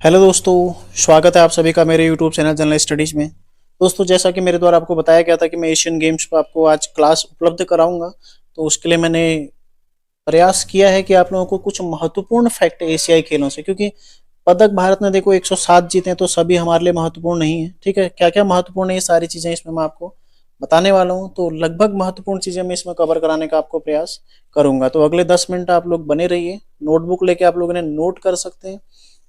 Hello दोस्तों, स्वागत है आप सभी का मेरे यूट्यूब चैनल जनरल स्टडीज में। दोस्तों, जैसा कि मेरे द्वारा आपको बताया गया था कि मैं एशियन गेम्स पर आपको आज क्लास उपलब्ध कराऊंगा, तो उसके लिए मैंने प्रयास किया है कि आप लोगों को कुछ महत्वपूर्ण फैक्ट एशियाई खेलों से, क्योंकि पदक भारत ने देखो 107 जीते हैं तो सभी हमारे लिए महत्वपूर्ण नहीं है। ठीक है, क्या क्या महत्वपूर्ण है ये सारी चीजें इसमें मैं आपको बताने वाला हूँ। तो लगभग महत्वपूर्ण चीजें मैं इसमें कवर कराने का आपको प्रयास करूंगा। तो अगले 10 मिनट आप लोग बने रहिए, नोटबुक लेके आप लोगों ने नोट कर सकते हैं।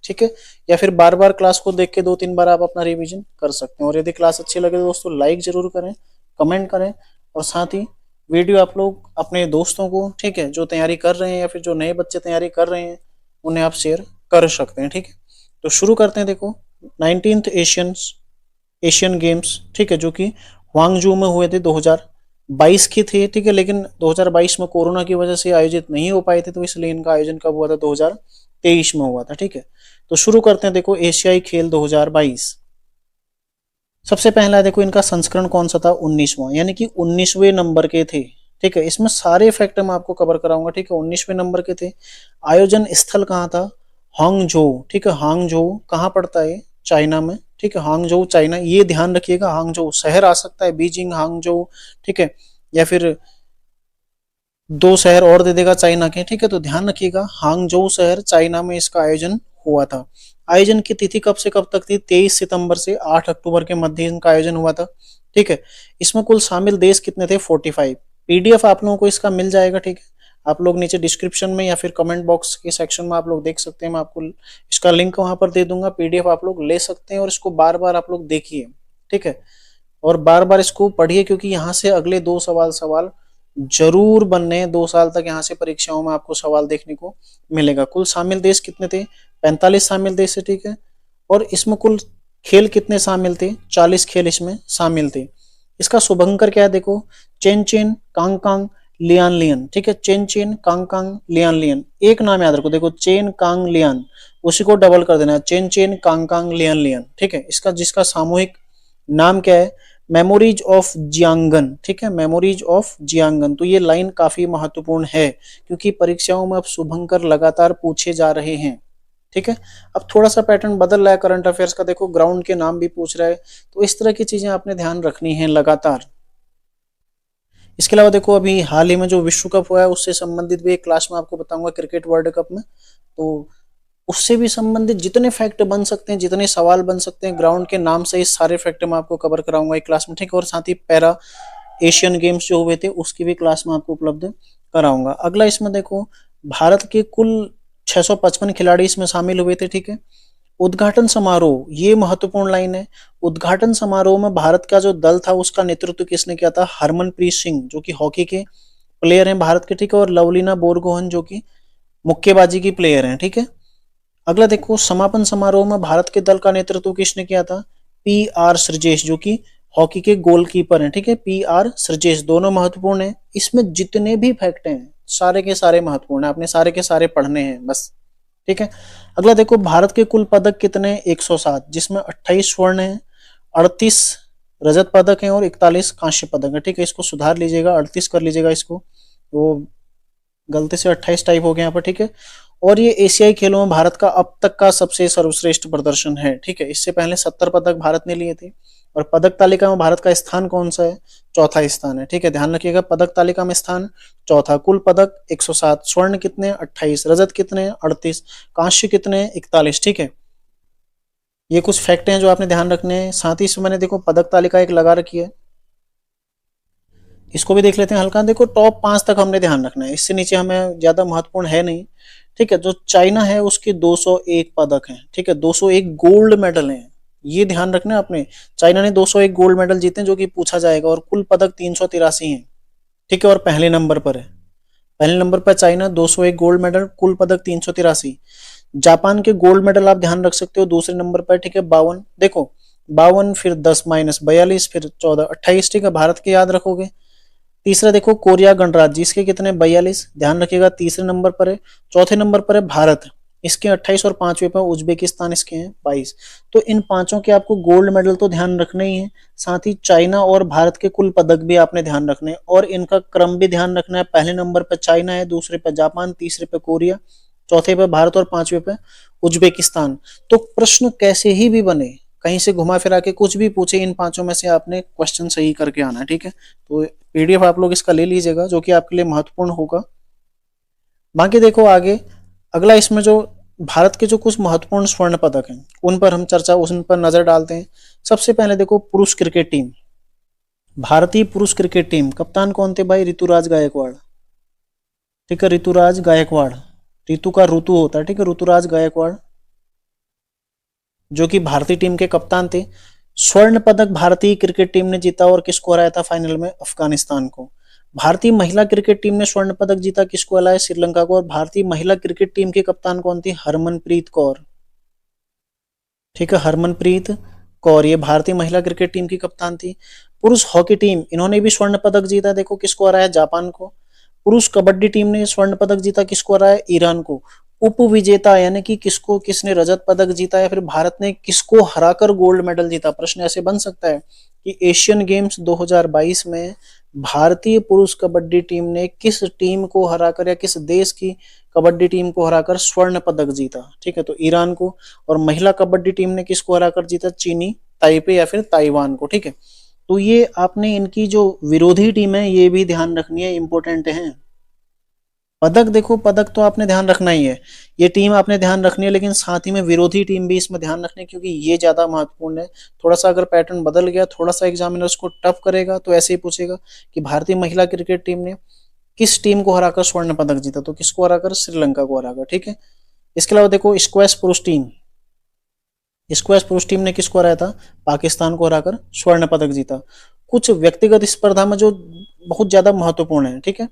ठीक है, या फिर बार बार क्लास को देख के 2-3 बार आप अपना रिवीजन कर सकते हैं। और यदि क्लास अच्छी लगे तो दोस्तों लाइक जरूर करें, कमेंट करें, और साथ ही वीडियो आप लोग अपने दोस्तों को, ठीक है, जो तैयारी कर रहे हैं या फिर जो नए बच्चे तैयारी कर रहे हैं, उन्हें आप शेयर कर सकते हैं। ठीक है, तो शुरू करते हैं। देखो, 19th एशियन गेम्स, ठीक है, जो कि हुआंगजू में हुए थे 2022 की थे। ठीक है, लेकिन 2022 में कोरोना की वजह से आयोजित नहीं हो पाए थे, तो इसलिए इनका आयोजन कब हुआ था? 2023 में हुआ था। ठीक है, तो शुरू करते हैं। देखो, एशियाई खेल 2022। सबसे पहला देखो, इनका संस्करण कौन सा था? 19वां, यानी कि 19वें नंबर के थे। ठीक है, इसमें सारे फैक्ट मैं आपको कवर कराऊंगा। ठीक है, 19वें नंबर के थे। आयोजन स्थल कहाँ था? हांगझो। ठीक है, हांगझो कहाँ पड़ता है? चाइना में। ठीक है, हांगझो चाइना, ये ध्यान रखिएगा। हांगझो शहर आ सकता है, बीजिंग, हांगझो, ठीक है, या फिर दो शहर और दे देगा चाइना के। ठीक है, तो ध्यान रखिएगा, हांगझो शहर चाइना में इसका आयोजन हुआ था। आयोजन की तिथि कब से कब तक थी? 23 सितंबर से 8 अक्टूबर के मध्य इनका आयोजन हुआ था। ठीक है, इसमें कुल शामिल देश कितने थे? 45। पीडीएफ आप लोगों को इसका मिल जाएगा। ठीक है, आप लोग नीचे डिस्क्रिप्शन में या फिर कमेंट बॉक्स के सेक्शन में आप लोग देख सकते हैं। मैं आपको इसका लिंक वहां पर दे दूंगा, पीडीएफ आप लोग ले सकते हैं और इसको बार बार आप लोग देखिए। ठीक है, और बार बार इसको पढ़िए, क्योंकि यहाँ से अगले दो सवाल सवाल जरूर बनने, 2 साल तक यहाँ से परीक्षाओं में आपको सवाल देखने को मिलेगा। कुल शामिल देश कितने थे? 45 शामिल देश है। ठीक है, और इसमें कुल खेल कितने शामिल थे? 40 खेल इसमें शामिल थे। इसका शुभंकर क्या है? देखो, Chen Chen Kang Kang Lian Lian. ठीक है, Chen Chen Kang Kang Lian Lian, एक नाम याद रखो। देखो, चेन कांग लियान, उसी को डबल कर देना है, Chen Chen Kang Kang Lian Lian. ठीक है, इसका जिसका सामूहिक नाम क्या है? Memories of Jiangnan. ठीक है, मेमोरीज ऑफ जियांगन। तो ये लाइन काफी महत्वपूर्ण है, क्योंकि परीक्षाओं में अब शुभंकर लगातार पूछे जा रहे हैं। ठीक है, अब थोड़ा सा पैटर्न बदल रहा है करंट अफेयर्स का। देखो, ग्राउंड के नाम भी पूछ रहा है, तो इस तरह की चीजें आपने ध्यान रखनी है लगातार। इसके अलावा देखो, अभी हाल ही में जो विश्व कप हुआ है उससे संबंधित भी एक क्लास में आपको बताऊंगा, क्रिकेट वर्ल्ड कप में। तो उससे भी संबंधित जितने फैक्ट बन सकते हैं, जितने सवाल बन सकते हैं ग्राउंड के नाम से, इस सारे फैक्ट मैं आपको कवर कराऊंगा एक क्लास में। ठीक है, और साथ ही पैरा एशियन गेम्स जो हुए थे उसकी भी क्लास में आपको उपलब्ध कराऊंगा। अगला इसमें देखो, भारत के कुल 655 खिलाड़ी इसमें शामिल हुए थे। ठीक है, उद्घाटन समारोह, ये महत्वपूर्ण लाइन है। उद्घाटन समारोह में भारत का जो दल था उसका नेतृत्व किसने किया था? हरमनप्रीत सिंह, जो कि हॉकी के प्लेयर हैं भारत के। ठीक है, और लवलीना बोरगोहन, जो कि मुक्केबाजी की प्लेयर हैं। ठीक है, अगला देखो, समापन समारोह में भारत के दल का नेतृत्व किसने किया था? पी आर श्रीजेश, जो कि हॉकी के गोलकीपर हैं। ठीक है, पी आर श्रीजेश, दोनों महत्वपूर्ण हैं। इसमें जितने भी फैक्ट हैं सारे के सारे महत्वपूर्ण हैं, आपने सारे के सारे पढ़ने हैं बस। ठीक है, अगला देखो, भारत के कुल पदक कितने? 107, जिसमें 28 स्वर्ण है, 38 रजत पदक है और 41 कांस्य पदक है। ठीक है, इसको सुधार लीजिएगा, 38 कर लीजिएगा इसको, वो गलती से 28 टाइप हो गया यहाँ पर। ठीक है, और ये एशियाई खेलों में भारत का अब तक का सबसे सर्वश्रेष्ठ प्रदर्शन है। ठीक है, इससे पहले 70 पदक भारत ने लिए थे। और पदक तालिका में भारत का स्थान कौन सा है? चौथा स्थान है। ठीक है, ध्यान रखिएगा, पदक तालिका में स्थान चौथा। कुल पदक 107, स्वर्ण कितने? 28, रजत कितने? 38, कांस्य कितने? 41। ठीक है, ये कुछ फैक्ट हैं जो आपने ध्यान रखने हैं। साथ ही इसमें मैंने देखो पदक तालिका एक लगा रखी है, इसको भी देख लेते हैं हल्का। देखो, टॉप 5 तक हमने ध्यान रखना है, इससे नीचे हमें ज्यादा महत्वपूर्ण है नहीं। ठीक है, जो चाइना है उसके 201 पदक हैं। ठीक है, 201 गोल्ड मेडल हैं, ये ध्यान रखना है आपने। चाइना ने 201 गोल्ड मेडल जीते हैं, जो कि पूछा जाएगा। और कुल पदक 383 हैं। ठीक है, और पहले नंबर पर है, पहले नंबर पर चाइना, 201 गोल्ड मेडल, कुल पदक 383। जापान के गोल्ड मेडल आप ध्यान रख सकते हो दूसरे नंबर पर। ठीक है, 52। देखो, 52 फिर 10 माइनस 42 फिर 14 28। ठीक है, भारत के याद रखोगे। तीसरा देखो, कोरिया गणराज्य, इसके कितने? 42, ध्यान रखिएगा, तीसरे नंबर पर है। चौथे नंबर पर है भारत, इसके 28, और पांचवें पर उज्बेकिस्तान, इसके हैं 22। तो इन पांचों के आपको गोल्ड मेडल तो ध्यान रखना ही है। साथ ही चाइना और भारत के कुल पदक भी आपने ध्यान रखने हैं, और इनका क्रम भी ध्यान रखना है। पहले नंबर पर चाइना है, दूसरे पर जापान, तीसरे पर कोरिया, चौथे पे भारत और पांचवे पे उज्बेकिस्तान। तो प्रश्न कैसे ही भी बने, कहीं से घुमा फिरा के कुछ भी पूछे, इन पांचों में से आपने क्वेश्चन सही करके आना है, ठीक है। तो पीडीएफ आप लोग इसका ले लीजिएगा, जो कि आपके लिए महत्वपूर्ण होगा। बाकी देखो आगे अगला, इसमें जो भारत के जो कुछ महत्वपूर्ण स्वर्ण पदक हैं उन पर हम उन पर नजर डालते हैं। सबसे पहले देखो पुरुष क्रिकेट टीम, भारतीय पुरुष क्रिकेट टीम, कप्तान कौन थे भाई? ऋतुराज गायकवाड़, ठीक है, ऋतुराज गायकवाड़, ऋतु का ऋतु होता है, ठीक है, ऋतुराज गायकवाड़ जो कि भारतीय टीम के कप्तान थे। स्वर्ण पदक भारतीय क्रिकेट टीम ने जीता और किसको हराया था फाइनल में? अफगानिस्तान को। भारतीय महिला क्रिकेट टीम ने स्वर्ण पदक जीता, किसको हराया? श्रीलंका को। और भारतीय महिला क्रिकेट टीम की कप्तान कौन थी? हरमनप्रीत कौर, ठीक है, हरमनप्रीत कौर, ये भारतीय महिला क्रिकेट टीम की कप्तान थी। पुरुष हॉकी टीम, इन्होंने भी स्वर्ण पदक जीता, देखो किसको हराया? जापान को। पुरुष कबड्डी टीम ने स्वर्ण पदक जीता, किसको हराया? ईरान को। उप विजेता यानी कि किसने रजत पदक जीता, या फिर भारत ने किसको हराकर गोल्ड मेडल जीता? प्रश्न ऐसे बन सकता है कि एशियन गेम्स 2022 में भारतीय पुरुष कबड्डी टीम ने किस टीम को हराकर या किस देश की कबड्डी टीम को हराकर स्वर्ण पदक जीता? ठीक है, तो ईरान को। और महिला कबड्डी टीम ने किसको हराकर जीता? चीनी ताइपे या फिर ताइवान को, ठीक है। तो ये आपने इनकी जो विरोधी टीम है ये भी ध्यान रखनी है, इंपॉर्टेंट है। पदक देखो, पदक तो आपने ध्यान रखना ही है, ये टीम आपने ध्यान रखनी है, लेकिन साथ ही में विरोधी टीम भी इसमें ध्यान रखनी है, क्योंकि ये ज्यादा महत्वपूर्ण है। थोड़ा सा अगर पैटर्न बदल गया, थोड़ा सा एग्जामिनर उसको टफ करेगा, तो ऐसे ही पूछेगा कि भारतीय महिला क्रिकेट टीम ने किस टीम को हराकर स्वर्ण पदक जीता? तो किसको हराकर? श्रीलंका को हराकर, ठीक है। इसके अलावा देखो स्क्वैश पुरुष टीम, स्क्वैश पुरुष टीम ने किसको हराया था? पाकिस्तान को हराकर स्वर्ण पदक जीता। कुछ व्यक्तिगत स्पर्धा में जो बहुत ज्यादा महत्वपूर्ण है, ठीक है।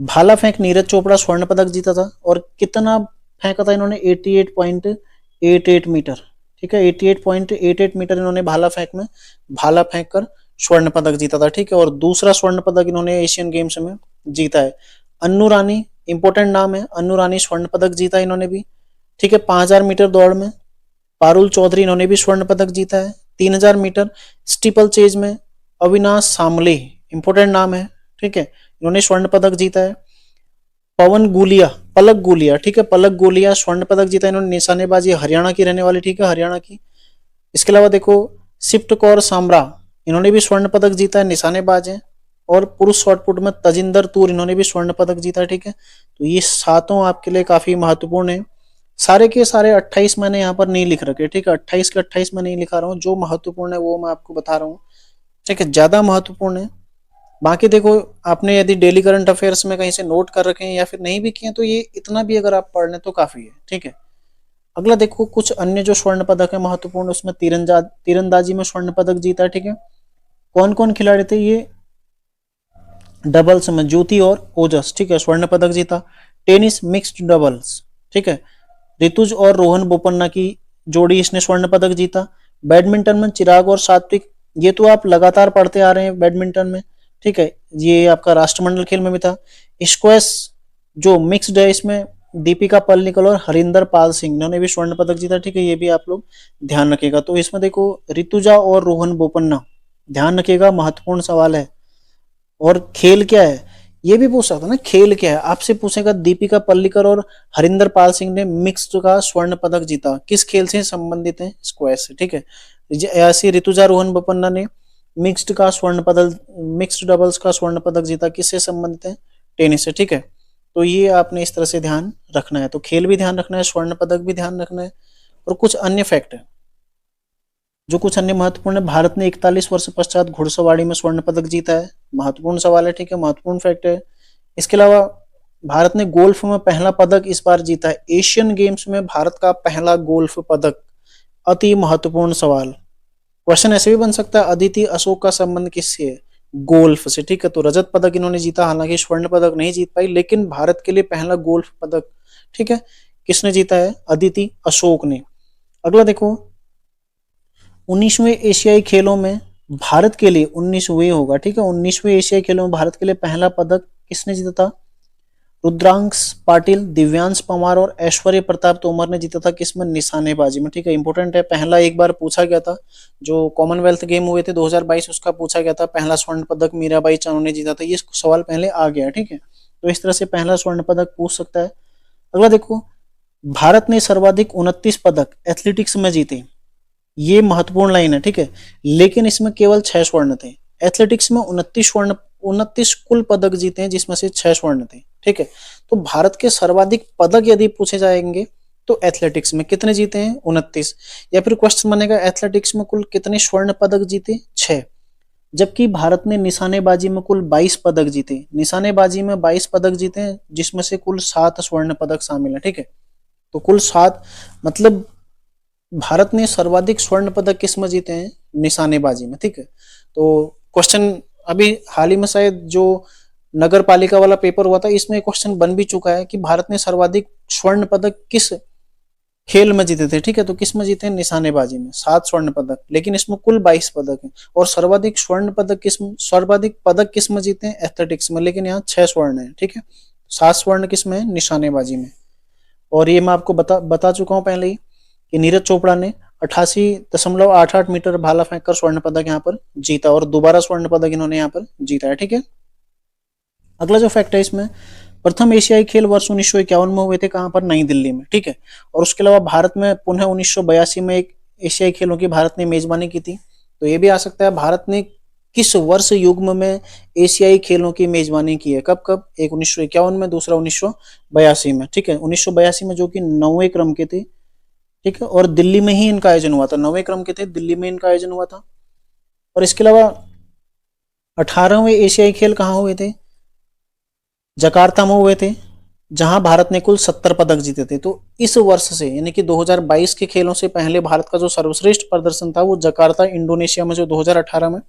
भाला फेंक नीरज चोपड़ा स्वर्ण पदक जीता था, और कितना फेंका था इन्होंने? 88.88 मीटर, ठीक है, 88.88 मीटर इन्होंने भाला फेंक कर स्वर्ण पदक जीता था, ठीक है। और दूसरा स्वर्ण पदक इन्होंने एशियन गेम्स में जीता है। अन्नू रानी, इंपॉर्टेंट नाम है, अन्नू रानी स्वर्ण पदक जीता इन्होंने भी, ठीक है। 5000 मीटर दौड़ में पारुल चौधरी, इन्होंने भी स्वर्ण पदक जीता है। 3000 मीटर स्टीपल चेज में अविनाश सामले, इंपॉर्टेंट नाम है, ठीक है, इन्होंने स्वर्ण पदक जीता है। पलक गुलिया, ठीक है, पलक गुलिया स्वर्ण पदक जीता इन्होंने, निशानेबाजी, हरियाणा की रहने वाली, ठीक है, हरियाणा की। इसके अलावा देखो सिफ्ट कौर सामरा, इन्होंने भी स्वर्ण पदक जीता है, निशानेबाज है। और पुरुष शॉटपुट में तजिंदर तूर, इन्होंने भी स्वर्ण पदक जीता है, ठीक है। तो ये सातों आपके लिए काफी महत्वपूर्ण है। सारे के सारे 28 मैंने यहाँ पर नहीं लिख रखे, ठीक है, 28 के 28 में नहीं लिखा रहा हूँ, जो महत्वपूर्ण है वो मैं आपको बता रहा हूँ, ठीक है, ज्यादा महत्वपूर्ण है। बाकी देखो आपने यदि डेली करंट अफेयर्स में कहीं से नोट कर रखे हैं या फिर नहीं भी किए तो ये इतना भी अगर आप पढ़ लें तो काफी है, ठीक है। अगला देखो कुछ अन्य जो स्वर्ण पदक है महत्वपूर्ण, उसमें तीरंदाजी में स्वर्ण पदक जीता है, ठीक है। कौन कौन खिलाड़ी थे ये? डबल्स में ज्योति और ओजस, ठीक है, स्वर्ण पदक जीता। टेनिस मिक्स्ड डबल्स, ठीक है, ऋतुज और रोहन बोपन्ना की जोड़ी, इसने स्वर्ण पदक जीता। बैडमिंटन में चिराग और सात्विक, ये तो आप लगातार पढ़ते आ रहे हैं बैडमिंटन में, ठीक है, ये आपका राष्ट्रमंडल खेल में भी था। स्क्वैश जो मिक्स्ड है, इसमें दीपिका पल्लिकल और हरिंदर पाल सिंह, इन्होंने भी स्वर्ण पदक जीता, ठीक है, ये भी आप लोग ध्यान रखिएगा। तो इसमें देखो ऋतुजा और रोहन बोपन्ना, ध्यान रखिएगा, महत्वपूर्ण सवाल है। और खेल क्या है ये भी पूछ सकता है ना, खेल क्या है आपसे पूछेगा। दीपिका पल्लिकल और हरिंदर पाल सिंह ने मिक्स्ड का स्वर्ण पदक जीता, किस खेल से संबंधित है? स्क्वैश से, ठीक है। ऐसी ऋतुजा रोहन बोपन्ना ने मिक्स्ड डबल्स का स्वर्ण पदक जीता, किससे संबंधित है? टेनिस से, ठीक है। तो ये आपने इस तरह से ध्यान रखना है, तो खेल भी ध्यान रखना है, स्वर्ण पदक भी ध्यान रखना है। और कुछ अन्य फैक्ट है, जो कुछ अन्य महत्वपूर्ण है। भारत ने 41 वर्ष पश्चात घुड़सवारी में स्वर्ण पदक जीता है, महत्वपूर्ण सवाल है, ठीक है, महत्वपूर्ण फैक्ट है। इसके अलावा भारत ने गोल्फ में पहला पदक इस बार जीता है, एशियन गेम्स में भारत का पहला गोल्फ पदक, अति महत्वपूर्ण सवाल। क्वेश्चन ऐसे भी बन सकता है, अदिति अशोक का संबंध किससे है? गोल्फ से, ठीक है। तो रजत पदक इन्होंने जीता, हालांकि स्वर्ण पदक नहीं जीत पाई, लेकिन भारत के लिए पहला गोल्फ पदक, ठीक है, किसने जीता है? अदिति अशोक ने। अगला देखो 19वें एशियाई खेलों में भारत के लिए, 19वें होगा, ठीक है, 19वें एशियाई खेलों में भारत के लिए पहला पदक किसने जीता था? रुद्रांश पाटिल, दिव्यांश पंवार और ऐश्वर्य प्रताप तोमर ने जीता था, किसमें? निशानेबाजी में, ठीक है, इंपॉर्टेंट है। पहला एक बार पूछा गया था, जो कॉमनवेल्थ गेम हुए थे 2022 उसका पूछा गया था, पहला स्वर्ण पदक मीराबाई चानू ने जीता था, ये सवाल पहले आ गया, ठीक है। तो इस तरह से पहला स्वर्ण पदक पूछ सकता है। अगला देखो, भारत ने सर्वाधिक 29 पदक एथलेटिक्स में जीते। ये महत्वपूर्ण लाइन है, ठीक है, लेकिन इसमें केवल 6 स्वर्ण थे। एथलेटिक्स में 29 कुल पदक जीते हैं, जिसमें से 6 स्वर्ण थे, ठीक है। तो भारत के सर्वाधिक पदक यदि पूछे जाएंगे तो एथलेटिक्स में कितने जीते हैं, 29। या फिर क्वेश्चन बनेगा एथलेटिक्स में कुल कितने स्वर्ण पदक जीते, 6। जबकि भारत ने निशानेबाजी में कुल 22 पदक जीते। निशानेबाजी में 22 पदक जीते हैं, जिसमें से कुल 7 स्वर्ण पदक शामिल है, ठीक है। तो कुल 7, मतलब भारत ने सर्वाधिक स्वर्ण पदक किस में जीते हैं, निशानेबाजी में, ठीक है। तो क्वेश्चन अभी हाल ही में शायद जो नगर पालिका वाला पेपर हुआ था, इसमें क्वेश्चन बन भी चुका है कि भारत ने सर्वाधिक स्वर्ण पदक किस खेल में जीते थे, ठीक है। तो किस में जीते हैं, निशानेबाजी में 7 स्वर्ण पदक, लेकिन इसमें कुल 22 पदक है। और सर्वाधिक पदक किस में जीते हैं, एथलेटिक्स में, लेकिन यहाँ 6 स्वर्ण है, ठीक है। 7 स्वर्ण किस में है, निशानेबाजी में। और ये मैं आपको बता चुका हूं पहले ही कि नीरज चोपड़ा ने 88.88 मीटर भाला फेंककर स्वर्ण पदक यहाँ पर जीता, और दोबारा स्वर्ण पदक इन्होंने यहाँ पर जीता है, ठीक है। अगला जो फैक्ट है इसमें, प्रथम एशियाई खेल वर्ष 1951 में हुए थे, कहां पर, नई दिल्ली में, ठीक है। और उसके अलावा भारत में पुनः 1982 में एक एशियाई खेलों की भारत ने मेजबानी की थी। तो ये भी आ सकता है भारत ने किस वर्ष युग्म में एशियाई खेलों की मेजबानी की है, कब कब, एक 1951 में, दूसरा 1982 में, ठीक है। 1982 में जो कि 9वें क्रम के थे, ठीक है, और दिल्ली में ही इनका आयोजन हुआ था। 9वें क्रम के थे, दिल्ली में इनका आयोजन हुआ था। और इसके अलावा 18वें एशियाई खेल कहाँ हुए थे, जकार्ता में हुए थे, जहां भारत ने कुल 70 पदक जीते थे। तो इस वर्ष से, यानी कि 2022 के खेलों से पहले भारत का जो सर्वश्रेष्ठ प्रदर्शन था वो जकार्ता इंडोनेशिया में, जो 2018 में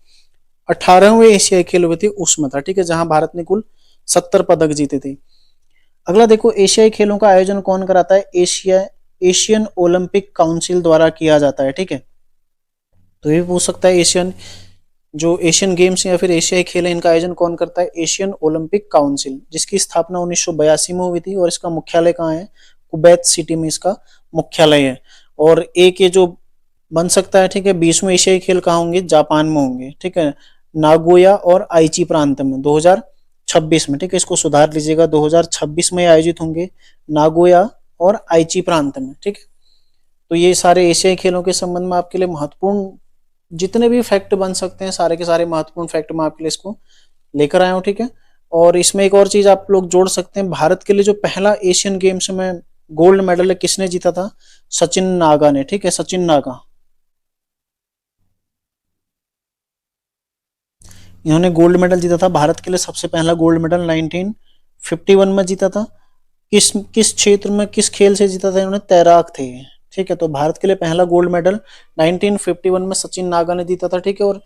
18वें एशियाई खेल हुए थे उसमें था, ठीक है, जहां भारत ने कुल 70 पदक जीते थे। अगला देखो, एशियाई खेलों का आयोजन कौन कराता है, एशियन ओलंपिक काउंसिल द्वारा किया जाता है, ठीक है। तो ये पूछ सकता है, एशियन गेम्स या फिर एशियाई खेल है, इनका आयोजन कौन करता है, एशियन ओलंपिक काउंसिल, जिसकी स्थापना 1982 में हुई थी, और इसका मुख्यालय कहाँ है, कुवैत सिटी में इसका मुख्यालय है। और एक ये जो बन सकता है, ठीक है, 20वें एशियाई खेल कहाँ होंगे, जापान में होंगे, ठीक है, नागोया और आइची प्रांत में 2026 में, ठीक है, इसको सुधार लीजिएगा, 2026 में आयोजित होंगे नागोया और आइची प्रांत में, ठीक है। तो ये सारे एशियाई खेलों के संबंध में आपके लिए महत्वपूर्ण जितने भी फैक्ट बन सकते हैं, सारे के सारे महत्वपूर्ण फैक्ट मैं आपके लिए इसको लेकर आया हूँ, ठीक है। और इसमें एक और चीज आप लोग जोड़ सकते हैं, भारत के लिए जो पहला एशियन गेम्स में गोल्ड मेडल किसने जीता था, सचिन नागा ने, ठीक है, सचिन नागा, इन्होंने गोल्ड मेडल जीता था। भारत के लिए सबसे पहला गोल्ड मेडल 1951 में जीता था। किस किस क्षेत्र में, किस खेल से जीता था, इन्होंने तैराक थे, ठीक है। तो भारत के लिए पहला गोल्ड मेडल 1951 में सचिन नागा ने जीता था, ठीक है। और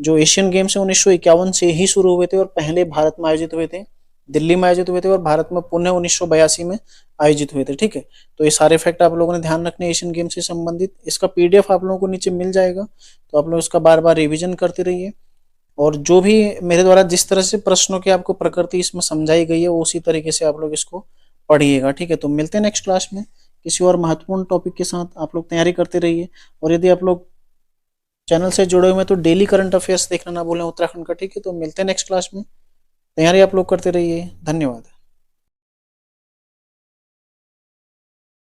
जो एशियन गेम्स है 1951 से ही शुरू हुए थे, और पहले भारत में आयोजित हुए थे, दिल्ली में आयोजित हुए थे, और भारत में पुनः 1982 में आयोजित हुए थे, ठीक है। तो ये सारे फैक्ट आप लोगों ने ध्यान रखने एशियन गेम्स से संबंधित। इसका पीडीएफ आप लोगों को नीचे मिल जाएगा, तो आप लोग इसका बार बार रिविजन करते रहिए। और जो भी मेरे द्वारा जिस तरह से प्रश्नों की आपको प्रकृति इसमें समझाई गई है, उसी तरीके से आप लोग इसको पढ़िएगा, ठीक है। तो मिलते हैं नेक्स्ट क्लास में किसी और महत्वपूर्ण टॉपिक के साथ। आप लोग तैयारी करते रहिए, और यदि आप लोग चैनल से जुड़े हुए हैं तो डेली करंट अफेयर्स देखना ना भूलें उत्तराखंड का, ठीक है। तो मिलते हैं नेक्स्ट क्लास में, तैयारी आप लोग करते रहिए, धन्यवाद।